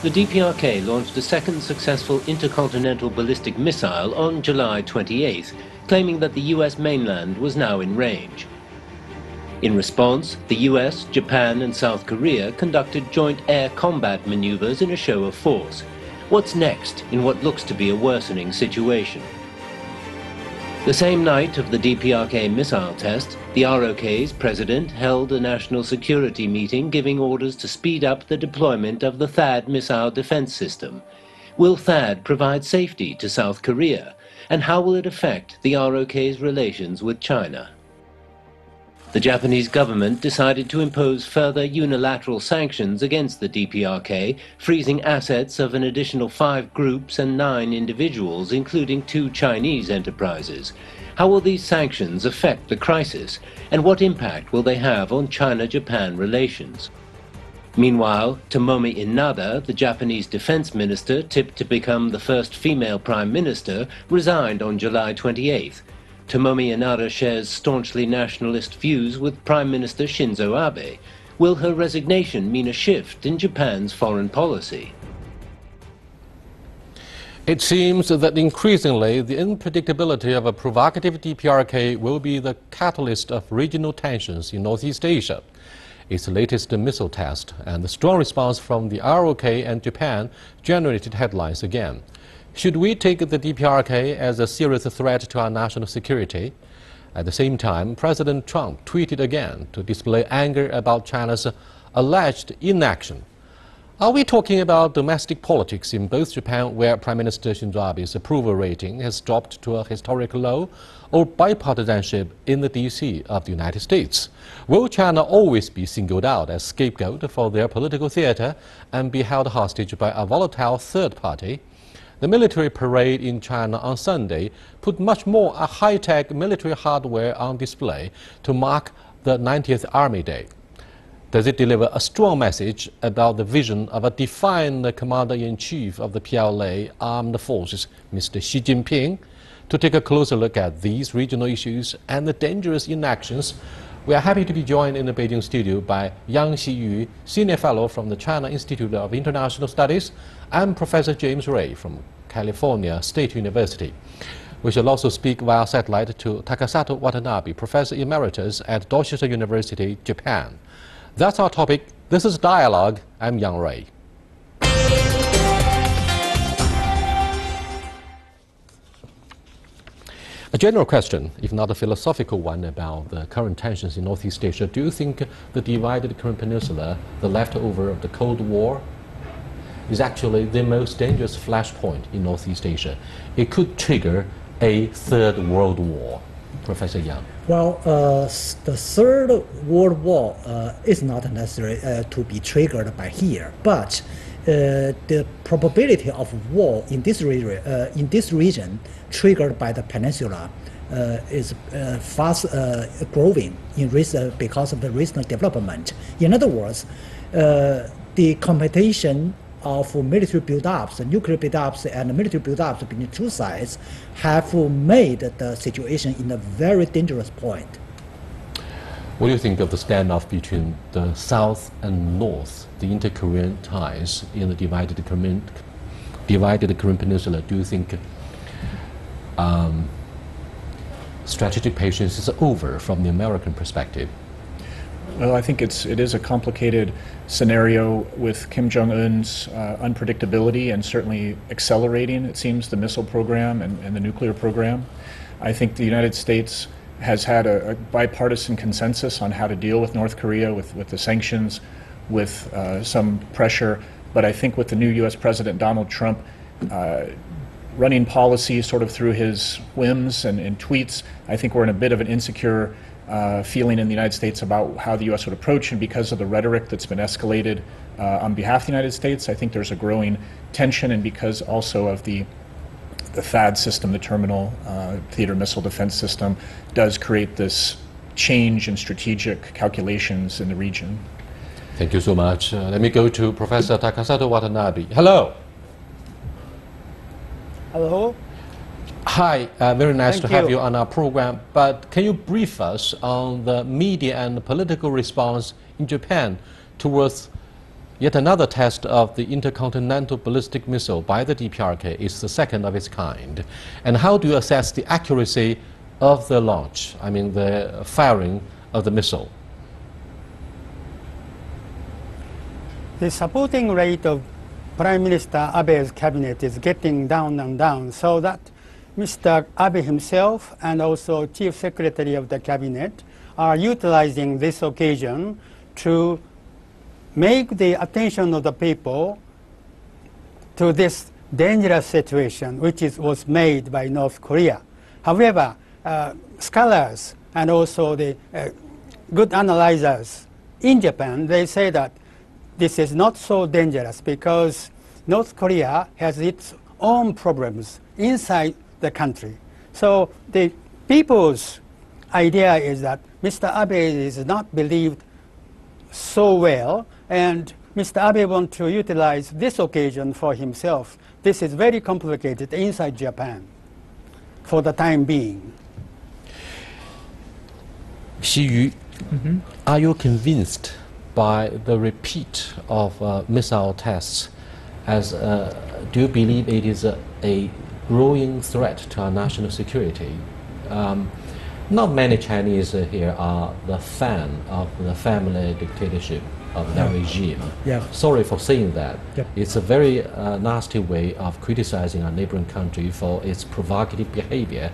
The DPRK launched a second successful intercontinental ballistic missile on July 28th, claiming that the US mainland was now in range. In response, the US, Japan and South Korea conducted joint air combat maneuvers in a show of force. What's next in what looks to be a worsening situation? The same night of the DPRK missile test, the ROK's president held a national security meeting giving orders to speed up the deployment of the THAAD missile defense system. Will THAAD provide safety to South Korea? And how will it affect the ROK's relations with China? The Japanese government decided to impose further unilateral sanctions against the DPRK, freezing assets of an additional 5 groups and 9 individuals, including 2 Chinese enterprises. How will these sanctions affect the crisis, and what impact will they have on China-Japan relations? Meanwhile, Tomomi Inada, the Japanese defense minister tipped to become the first female prime minister, resigned on July 28th. Tomomi Inada shares staunchly nationalist views with Prime Minister Shinzo Abe. Will her resignation mean a shift in Japan's foreign policy? It seems that increasingly the unpredictability of a provocative DPRK will be the catalyst of regional tensions in Northeast Asia. Its latest missile test and the strong response from the ROK and Japan generated headlines again. Should we take the DPRK as a serious threat to our national security? At the same time, President Trump tweeted again to display anger about China's alleged inaction. Are we talking about domestic politics in both Japan, where Prime Minister Shinzo Abe's approval rating has dropped to a historic low, or bipartisanship in the D.C. of the United States? Will China always be singled out as scapegoat for their political theater and be held hostage by a volatile third party? The military parade in China on Sunday put much more high-tech military hardware on display to mark the 90th Army Day. Does it deliver a strong message about the vision of a defined commander-in-chief of the PLA armed forces, Mr. Xi Jinping? To take a closer look at these regional issues and the dangerous inactions, we are happy to be joined in the Beijing studio by Yang Rui, Senior Fellow from the China Institute of International Studies, and Professor Yang Rui from California State University. We shall also speak via satellite to Takasato Watanabe, Professor Emeritus at Dorchester University, Japan. That's our topic. This is Dialogue. I'm Yang Rui. A general question, if not a philosophical one, about the current tensions in Northeast Asia. Do you think the divided Korean Peninsula, the leftover of the Cold War, is actually the most dangerous flashpoint in Northeast Asia? It could trigger a third world war. Professor Yang. Well, the third world war is not necessary to be triggered by here, but the probability of war in this region triggered by the peninsula is fast growing because of the recent development. In other words, the competition of military build-ups, nuclear build-ups and military build-ups between two sides have made the situation in a very dangerous point. What do you think of the standoff between the South and North, the inter-Korean ties in the divided Korean Peninsula? Do you think strategic patience is over from the American perspective? Well, I think it is a complicated scenario with Kim Jong-un's unpredictability and certainly accelerating, it seems, the missile program and the nuclear program. I think the United States has had a bipartisan consensus on how to deal with North Korea, with the sanctions, with some pressure. But I think with the new U.S. President Donald Trump running policy sort of through his whims and tweets, I think we're in a bit of an insecure feeling in the United States about how the U.S. would approach, and because of the rhetoric that's been escalated on behalf of the United States, I think there's a growing tension, and because also of the THAAD system, the Terminal Theater Missile Defense System, does create this change in strategic calculations in the region. Thank you so much. Let me go to Professor Takasato Watanabe. Hello. Hello. Hi, very nice to have you on our program. But can you brief us on the media and the political response in Japan towards Yet another test of the intercontinental ballistic missile by the DPRK is the second of its kind. And how do you assess the accuracy of the launch, I mean the firing of the missile? The supporting rate of Prime Minister Abe's cabinet is getting down and down, so that Mr. Abe himself and also Chief Secretary of the Cabinet are utilizing this occasion to make the attention of the people to this dangerous situation which was made by North Korea. However, scholars and also the good analyzers in Japan, they say that this is not so dangerous because North Korea has its own problems inside the country. So the people's idea is that Mr. Abe is not believed so well, and Mr. Abe wants to utilize this occasion for himself. This is very complicated inside Japan for the time being. Xi Yu, are you convinced by the repeat of missile tests as do you believe it is a growing threat to our national security? Not many Chinese here are the fan of the family dictatorship of that regime. Yeah. Sorry for saying that. Yeah. It's a very nasty way of criticizing our neighboring country for its provocative behavior.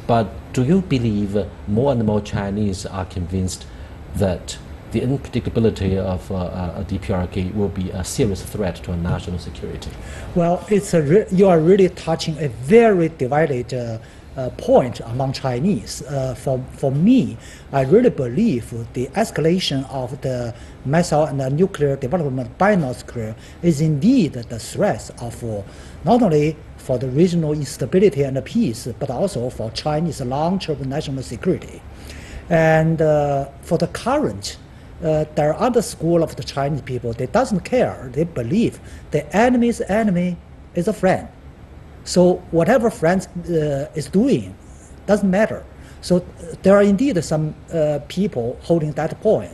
But do you believe more and more Chinese are convinced that the unpredictability of a DPRK will be a serious threat to our national security? Well, you are really touching a very divided point among Chinese. For me, I really believe the escalation of the missile and the nuclear development by North Korea is indeed the threat of not only for the regional instability and peace, but also for Chinese long-term national security. And for the current, there are other school of the Chinese people, they doesn't care. They believe the enemy's enemy is a friend. So whatever friend is doing doesn't matter. So there are indeed some people holding that point,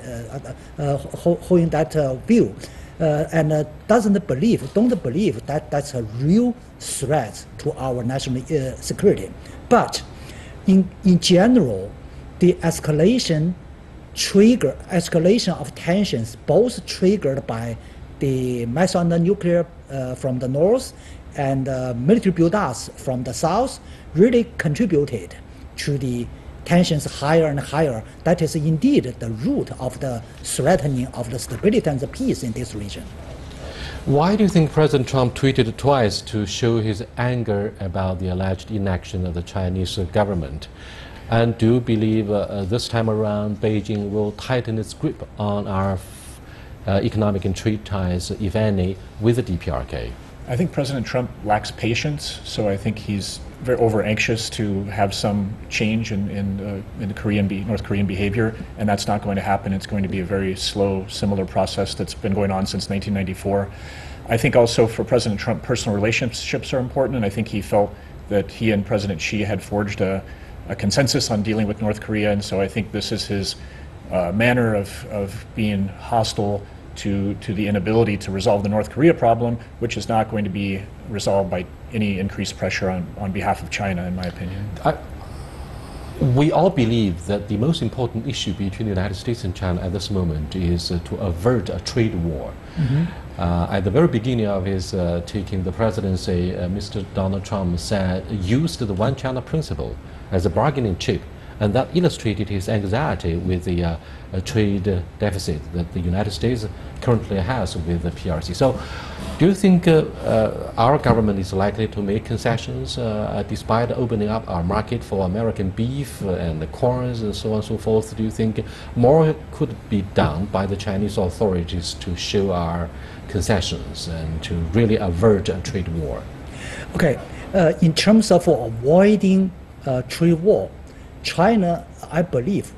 holding that view, and don't believe that that's a real threat to our national security. But in general, the escalation of tensions, both triggered by the missile and the nuclear from the north and military build-ups from the south, really contributed to the tensions higher and higher. That is indeed the root of the threatening of the stability and the peace in this region. Why do you think President Trump tweeted twice to show his anger about the alleged inaction of the Chinese government? And do you believe this time around Beijing will tighten its grip on our economic and trade ties, if any, with the DPRK? I think President Trump lacks patience, so I think he's very over-anxious to have some change in the North Korean behavior, and that's not going to happen. It's going to be a very slow, similar process that's been going on since 1994. I think also for President Trump, personal relationships are important, and I think he felt that he and President Xi had forged a consensus on dealing with North Korea, and so I think this is his manner of being hostile to the inability to resolve the North Korea problem, which is not going to be resolved by any increased pressure on behalf of China, in my opinion. We all believe that the most important issue between the United States and China at this moment is to avert a trade war. At the very beginning of his taking the presidency, Mr. Donald Trump used the one China principle as a bargaining chip, and that illustrated his anxiety with the trade deficit that the United States currently has with the PRC. So, do you think our government is likely to make concessions despite opening up our market for American beef and the corns and so on and so forth? Do you think more could be done by the Chinese authorities to show our concessions and to really avert a trade war? Okay, in terms of avoiding trade war, China, I believe,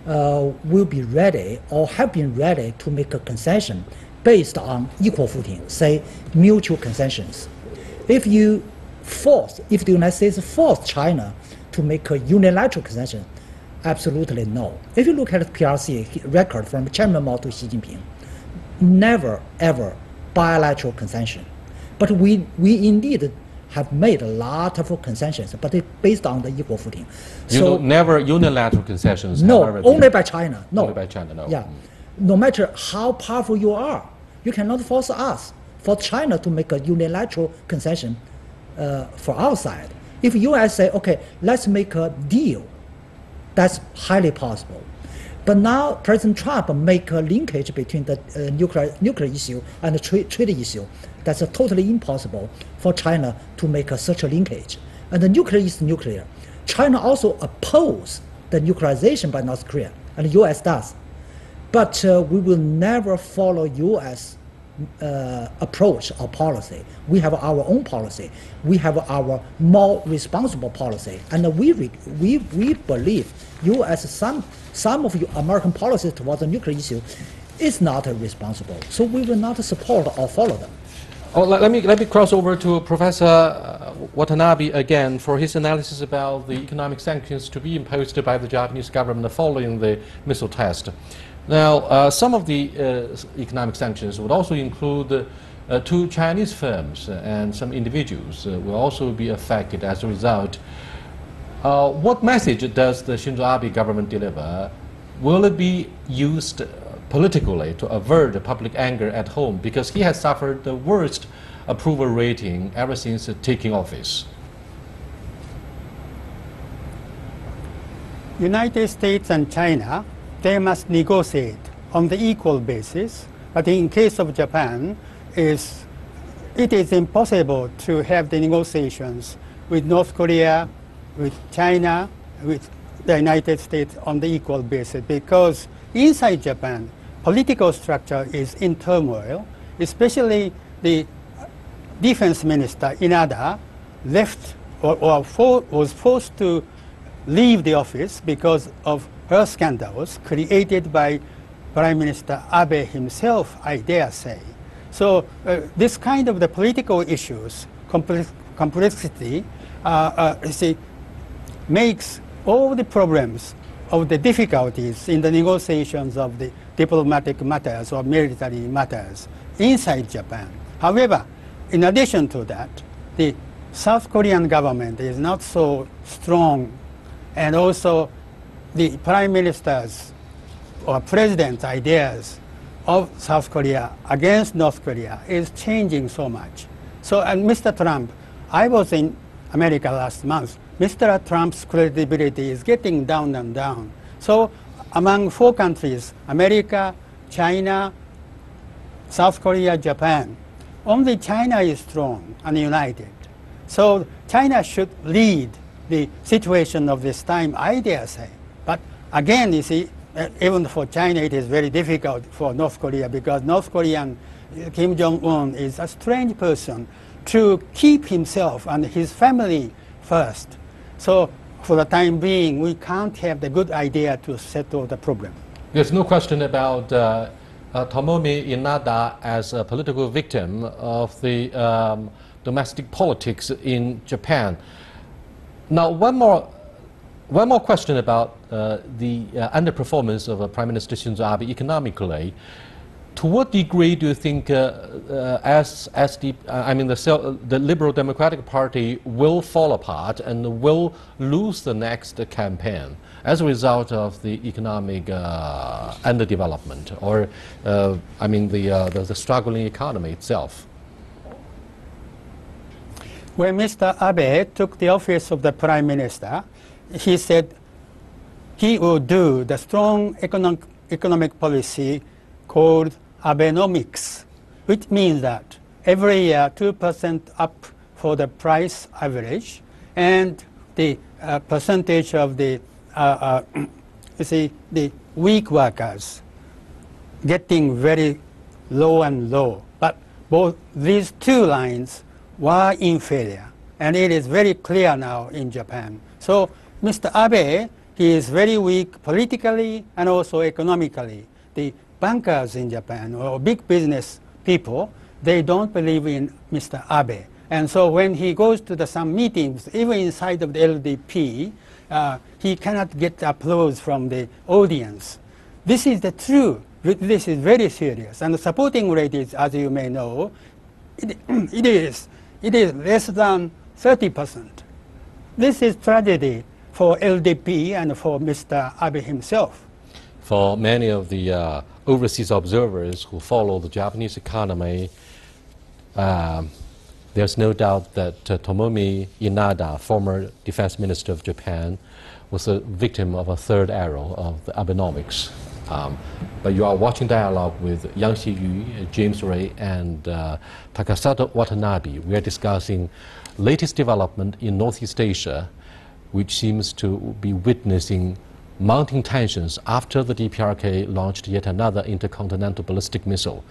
will be ready or have been ready to make a concession based on equal footing, say mutual concessions. If the United States force China to make a unilateral concession, absolutely no. If you look at the PRC record from Chairman Mao to Xi Jinping, never ever bilateral concession. But we indeed have made a lot of concessions, but it's based on the equal footing. So never unilateral concessions? No, have ever only been, by China. No. Only by China, no. Yeah. No matter how powerful you are, you cannot force us, for China to make a unilateral concession for our side. If U.S. say, okay, let's make a deal, that's highly possible. But now President Trump make a linkage between the nuclear issue and the trade issue. That's totally impossible for China to make such a linkage. And the nuclear is nuclear. China also opposes the nuclearization by North Korea, and the U.S. does. But we will never follow U.S. Approach or policy. We have our own policy. We have our more responsible policy, and we believe U.S. some of American policies towards the nuclear issue is not responsible. So we will not support or follow them. Oh, let me cross over to Professor Watanabe again for his analysis about the economic sanctions to be imposed by the Japanese government following the missile test. Now, some of the economic sanctions would also include 2 Chinese firms and some individuals will also be affected as a result. What message does the Shinzo Abe government deliver? Will it be used politically to avert the public anger at home, because he has suffered the worst approval rating ever since taking office? United States and China, they must negotiate on the equal basis. But in case of Japan, it is impossible to have the negotiations with North Korea, with China, with the United States on the equal basis, because inside Japan, political structure is in turmoil, especially the defense minister, Inada, left or was forced to leave the office because of her scandals created by Prime Minister Abe himself, I dare say. So this kind of the political issues, complexity, makes all the problems of the difficulties in the negotiations of the diplomatic matters or military matters inside Japan. However, in addition to that, the South Korean government is not so strong, and also the prime minister's or president's ideas of South Korea against North Korea is changing so much. So, and Mr. Trump, I was in America last month. Mr. Trump's credibility is getting down and down. So among 4 countries, America, China, South Korea, Japan, only China is strong and united. So China should lead the situation of this time, I dare say. But again, you see, even for China, it is very difficult for North Korea, because North Korean Kim Jong-un is a strange person to keep himself and his family first. So for the time being, we can't have the good idea to settle the problem. There's no question about Tomomi Inada as a political victim of the domestic politics in Japan. Now, one more question about the underperformance of Prime Minister Shinzo Abe economically. To what degree do you think the Liberal Democratic Party will fall apart and will lose the next campaign as a result of the economic underdevelopment, or the struggling economy itself? When Mr. Abe took the office of the Prime Minister, he said he will do the strong economic policy called Abenomics, which means that every year 2% up for the price average, and the percentage of the the weak workers getting very low and low. But both these 2 lines were inferior, and it is very clear now in Japan. So Mr. Abe, he is very weak politically and also economically. The bankers in Japan, or big business people, they don't believe in Mr. Abe. And so when he goes to some meetings, even inside of the LDP, he cannot get applause from the audience. This is the true This is very serious. And the supporting rate is, as you may know, it is less than 30%. This is tragedy for LDP and for Mr. Abe himself. For many of the overseas observers who follow the Japanese economy, there's no doubt that Tomomi Inada, former defense minister of Japan, was a victim of a third arrow of the Abenomics. But you are watching dialogue with Yang Rui, James Rui, and Takasato Watanabe. We are discussing latest development in Northeast Asia, which seems to be witnessing mounting tensions after the DPRK launched yet another intercontinental ballistic missile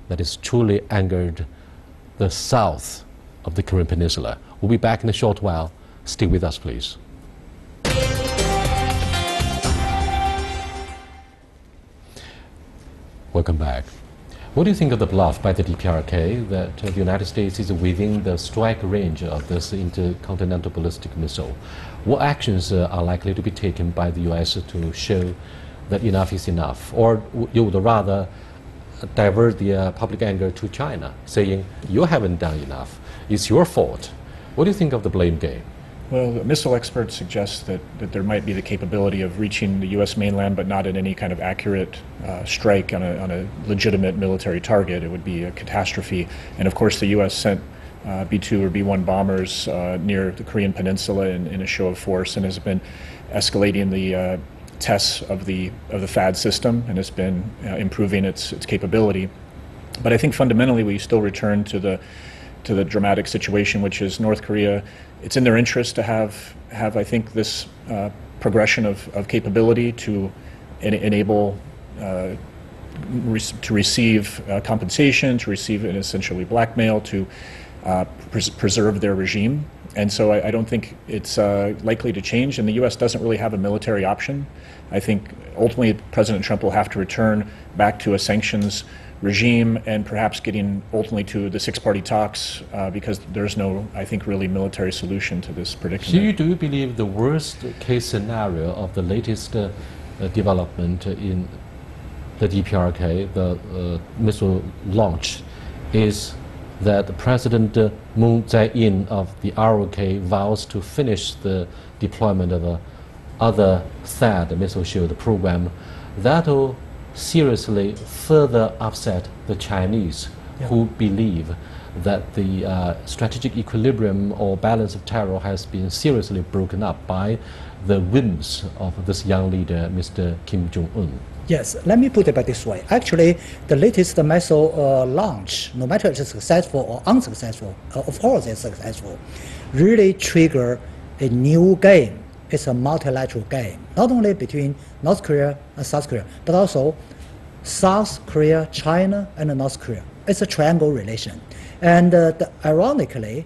that has truly angered the south of the Korean Peninsula. We'll be back in a short while. Stay with us, please. Welcome back. What do you think of the bluff by the DPRK that the United States is within the strike range of this intercontinental ballistic missile? What actions are likely to be taken by the US to show that enough is enough? Or you would rather divert the public anger to China, saying, you haven't done enough, it's your fault? What do you think of the blame game? Well, the missile experts suggest that there might be the capability of reaching the U.S. mainland, but not at any kind of accurate strike on a legitimate military target. It would be a catastrophe. And of course, the U.S. sent B-2 or B-1 bombers near the Korean Peninsula in a show of force, and has been escalating the tests of the THAAD system, and has been improving its capability. But I think fundamentally we still return to the dramatic situation, which is North Korea. It's in their interest to have I think, this progression of capability to enable to receive compensation, to receive and essentially blackmail, to preserve their regime. And so I don't think it's likely to change, and the U.S. doesn't really have a military option. I think ultimately President Trump will have to return back to a sanctions regime and perhaps getting ultimately to the six-party talks because there's no, I think, really military solution to this predicament. Do you believe the worst case scenario of the latest development in the DPRK, the missile launch, is that President Moon Jae-in of the ROK vows to finish the deployment of other THAAD missile shield program? That will seriously further upset the Chinese, who believe that the strategic equilibrium or balance of terror has been seriously broken up by the whims of this young leader, Mr. Kim Jong-un. Yes, let me put it by this way. Actually, the latest missile launch, no matter if it's successful or unsuccessful, of course it's successful, really trigger a new game. It's a multilateral game, not only between North Korea and South Korea, but also South Korea, China, and North Korea. It's a triangle relation. And ironically,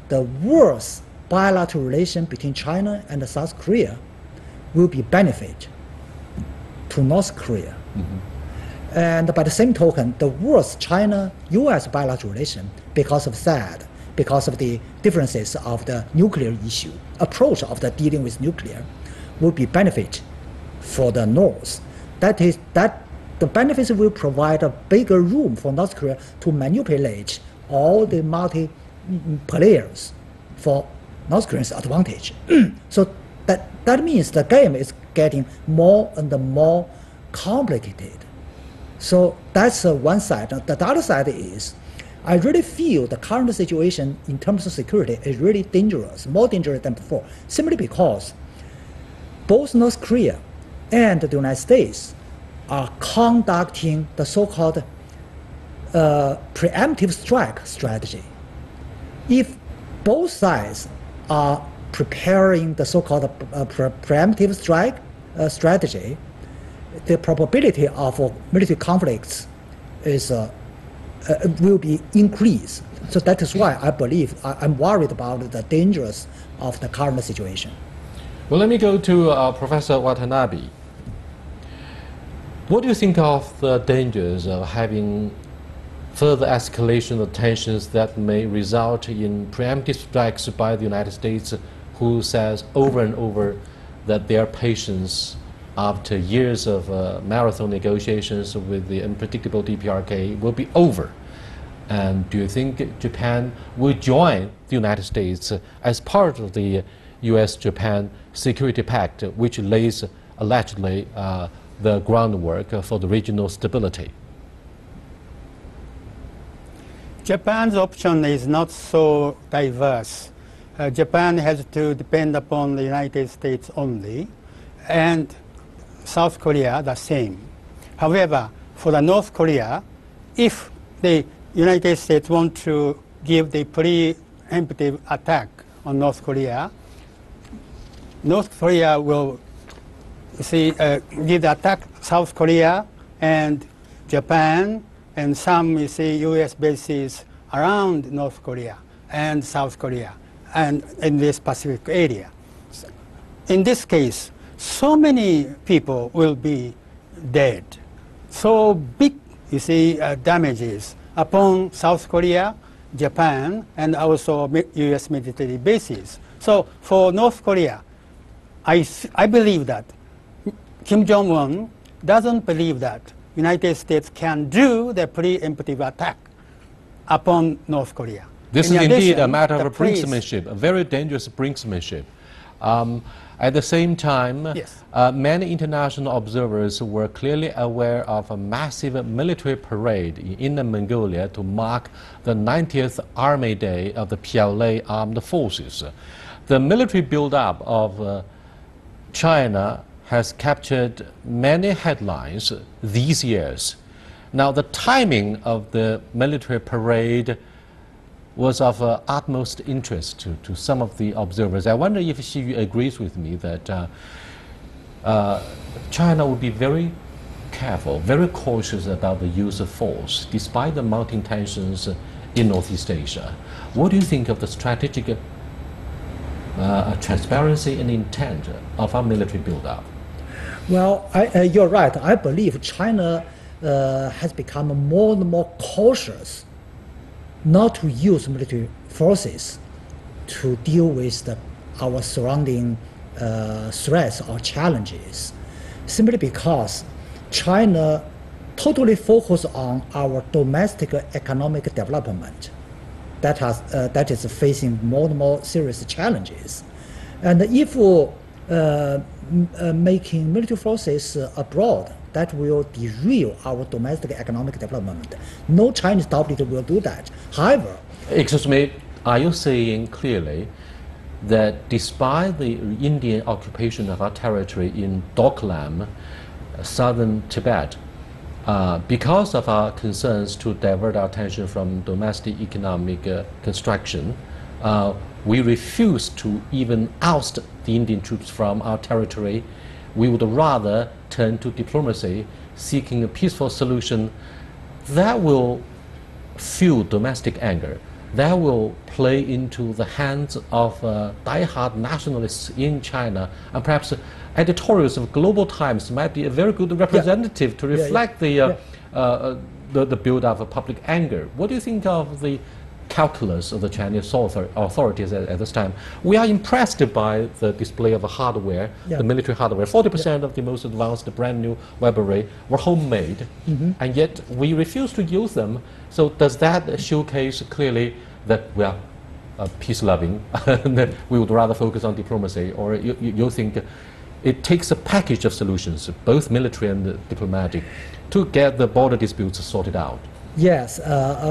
the worst bilateral relation between China and South Korea will be benefit to North Korea. Mm-hmm. And by the same token, the worst China-US bilateral relation, because of THAAD, because of the differences of the nuclear issue, approach of the dealing with nuclear, will be benefit for the North. That is, that the benefits will provide a bigger room for North Korea to manipulate all the multi-players for North Korea's advantage. So that means the game is getting more and more complicated. So that's one side. The other side is, I really feel the current situation in terms of security is really dangerous, more dangerous than before, simply because both North Korea and the United States are conducting the so-called preemptive strike strategy. If both sides are preparing the so-called preemptive strike strategy, the probability of military conflicts is will be increased. So that is why I believe I'm worried about the dangers of the current situation. Well, let me go to Professor Watanabe. What do you think of the dangers of having further escalation of tensions that may result in preemptive strikes by the United States, who says over and over that their patience after years of marathon negotiations with the unpredictable DPRK will be over? And do you think Japan will join the United States as part of the US-Japan Security Pact, which lays allegedly the groundwork for the regional stability? Japan's option is not so diverse. Japan has to depend upon the United States only, and South Korea the same. However, for the North Korea, if the United States want to give the preemptive attack on North Korea will give the attack South Korea and Japan and some US bases around North Korea and South Korea and in this Pacific area. In this case, so many people will be dead. So big, damages upon South Korea, Japan, and also US military bases. So for North Korea, I believe that Kim Jong-un doesn't believe that United States can do the preemptive attack upon North Korea. This is indeed a matter of brinksmanship, a very dangerous brinksmanship. At the same time, yes. Many international observers were clearly aware of a massive military parade in Inner Mongolia to mark the 90th Army Day of the PLA armed forces. The military build-up of China has captured many headlines these years. Now, the timing of the military parade was of utmost interest to some of the observers. I wonder if she agrees with me that China would be very careful, very cautious about the use of force, despite the mounting tensions in Northeast Asia. What do you think of the strategic transparency and intent of our military build-up? Well, you're right. I believe China has become more and more cautious not to use military forces to deal with our surrounding threats or challenges, simply because China totally focused on our domestic economic development that is facing more and more serious challenges. And if making military forces abroad, that will derail our domestic economic development. No Chinese doubt will do that. However, excuse me, are you saying clearly that despite the Indian occupation of our territory in Doklam, southern Tibet, because of our concerns to divert our attention from domestic economic construction, we refuse to even oust the Indian troops from our territory? We would rather turn to diplomacy, seeking a peaceful solution that will fuel domestic anger, that will play into the hands of die-hard nationalists in China, and perhaps editorials of Global Times might be a very good representative to reflect the build-up of public anger. What do you think of the calculus of the Chinese authorities at this time? We are impressed by the display of hardware, the military hardware. 40% of the most advanced brand new weaponry were homemade, and yet we refuse to use them. So does that showcase clearly that we are peace-loving, and that we would rather focus on diplomacy? Or you think it takes a package of solutions, both military and diplomatic, to get the border disputes sorted out? Yes.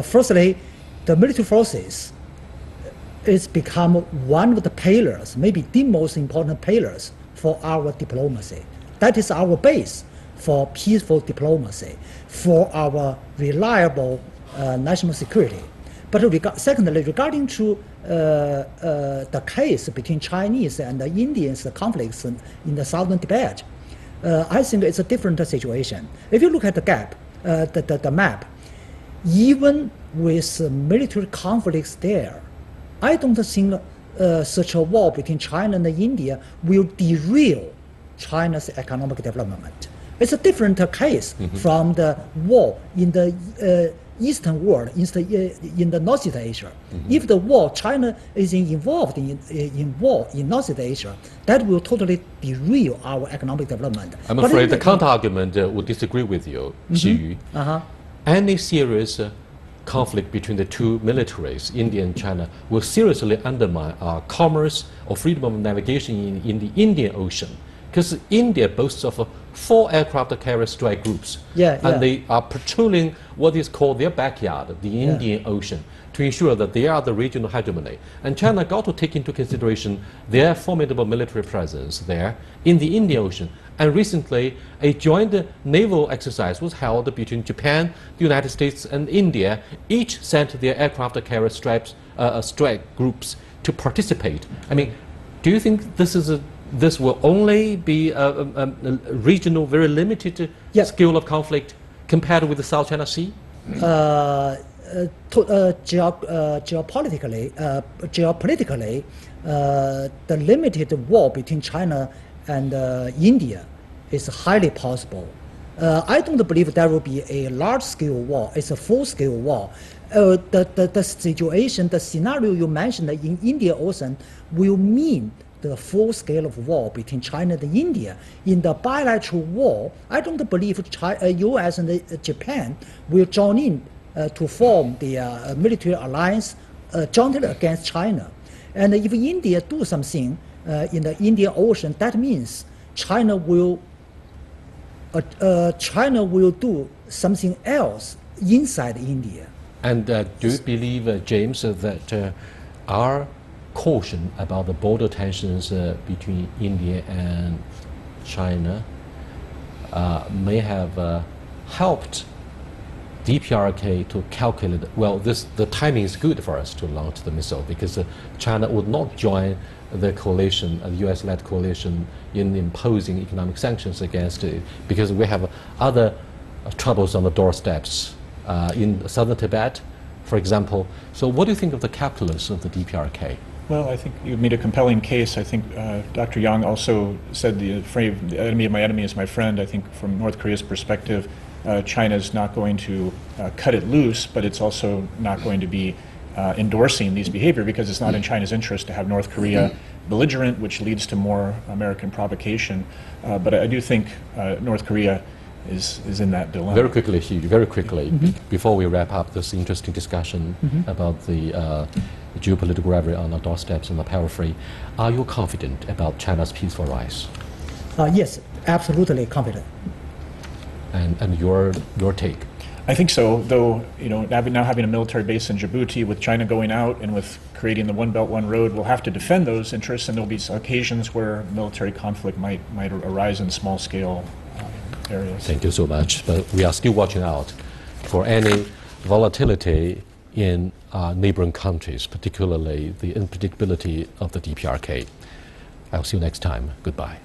Firstly, the military forces is become one of the pillars, maybe the most important pillars for our diplomacy. That is our base for peaceful diplomacy, for our reliable national security. But secondly, regarding to the case between Chinese and the Indians conflicts in the southern Tibet, I think it's a different situation. If you look at the map, even with military conflicts there, I don't think such a war between China and India will derail China's economic development. It's a different case from the war in the Eastern world, in the Northeast Asia. If the war, China is involved in war in Northeast Asia, that will totally derail our economic development. I'm afraid the counter-argument would disagree with you, Xu Yu. Any serious conflict between the two militaries, India and China, will seriously undermine our commerce or freedom of navigation in the Indian Ocean. Because India boasts of 4 aircraft carrier strike groups, and they are patrolling what is called their backyard, the Indian Ocean, to ensure that they are the regional hegemony. And China got to take into consideration their formidable military presence there in the Indian Ocean. And recently, a joint naval exercise was held between Japan, the United States, and India. Each sent their aircraft carrier strike groups to participate. I mean, do you think this will only be a regional, very limited scale of conflict compared with the South China Sea? Geopolitically, the limited war between China and India is highly possible. I don't believe there will be a large-scale war. It's a full-scale war. The situation, the scenario you mentioned in Indian Ocean will mean the full scale of war between China and India. In the bilateral war, I don't believe U.S. and Japan will join in to form the military alliance jointly against China. And if India do something in the Indian Ocean, that means China will do something else inside India. And do you believe, James, that our caution about the border tensions between India and China may have helped DPRK to calculate, well, the timing is good for us to launch the missile, because China would not join the coalition, the US-led coalition, in imposing economic sanctions against it, because we have other troubles on the doorsteps in southern Tibet, for example. So what do you think of the calculus of the DPRK? Well, I think you've made a compelling case. I think Dr. Yang also said the phrase, the enemy of my enemy is my friend. I think from North Korea's perspective, China is not going to cut it loose, but it's also not going to be endorsing these behavior, because it's not in China's interest to have North Korea belligerent, which leads to more American provocation. But I do think North Korea is in that dilemma. Very quickly, Hugh, very quickly, before we wrap up this interesting discussion about the geopolitical rivalry on our doorsteps and the periphery, are you confident about China's peaceful rise? Yes, absolutely confident. And your take? I think so, though, you know, now having a military base in Djibouti, with China going out and with creating the One Belt, One Road, we'll have to defend those interests, and there'll be occasions where military conflict might arise in small-scale areas. Thank you so much. But we are still watching out for any volatility in neighboring countries, particularly the unpredictability of the DPRK. I'll see you next time. Goodbye.